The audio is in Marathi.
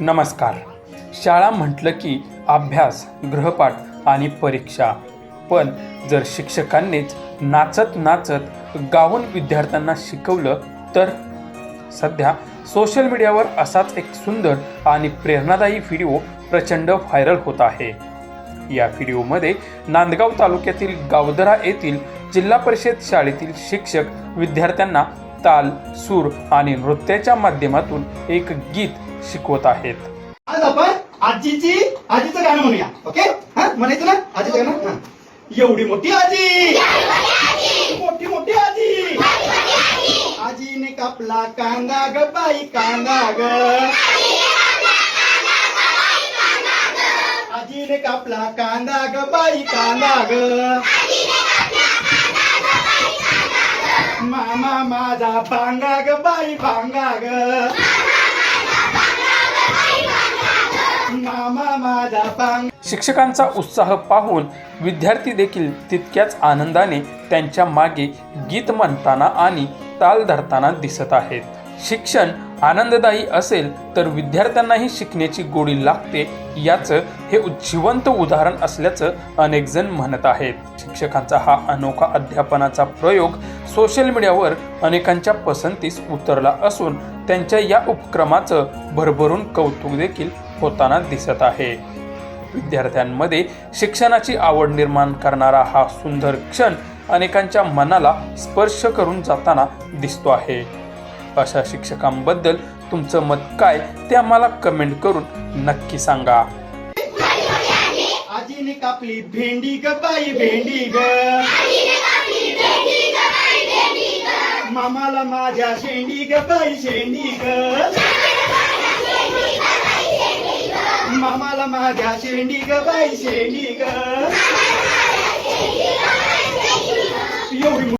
नमस्कार. शाळा म्हटलं की अभ्यास, गृहपाठ आणि परीक्षा. पण जर शिक्षकांनीच नाचत नाचत गाऊन विद्यार्थ्यांना शिकवलं तर? सध्या सोशल मीडियावर असाच एक सुंदर आणि प्रेरणादायी व्हिडिओ प्रचंड व्हायरल होत आहे. या व्हिडिओमध्ये नांदगाव तालुक्यातील गावदरा येथील जिल्हा परिषद शाळेतील शिक्षक विद्यार्थ्यांना ताल, सूर आणि नृत्याच्या माध्यमातून एक गीत शिकवत आहेत. आज आपण आजीचं गाणं म्हणूया. ओके, म्हणायचं ना आजीचं गाणं. एवढी मोठी आजी, मोठी मोठी आजी, आजीने कापला कांदा ग बाई कांदा ग, आजीने कापला कांदा ग बाई कांदा ग, मामा माझा भांगा ग बाई भांगा ग, मामा माझा भांगा. शिक्षकांचा उत्साह पाहून विद्यार्थी देखील तितक्याच आनंदाने त्यांच्या मागे गीत म्हणताना आणि ताल धरताना दिसत आहेत. शिक्षण आनंददायी असेल तर विद्यार्थ्यांनाही शिकण्याची गोडी लागते, याचं हे जिवंत उदाहरण असल्याचं अनेक जण म्हणत आहेत. शिक्षकांचा हा अनोखा अध्यापनाचा प्रयोग सोशल मीडियावर अनेकांच्या पसंतीस उतरला असून त्यांच्या या उपक्रमाचं भरभरून कौतुक देखील होताना दिसत आहे. विद्यार्थ्यांमध्ये शिक्षणाची आवड निर्माण करणारा हा सुंदर क्षण अनेकांच्या मनाला स्पर्श करून जाताना दिसतो आहे. अशा शिक्षकांबद्दल तुमचं मत काय ते आम्हाला कमेंट करून नक्की सांगा. आजीने कापली भेंडी ग बाई भेंडी ग, मामाला माझ्या शेंडी ग बाई शेंडी ग, मामाला माझ्या शेंडी ग बाई शेंडी ग.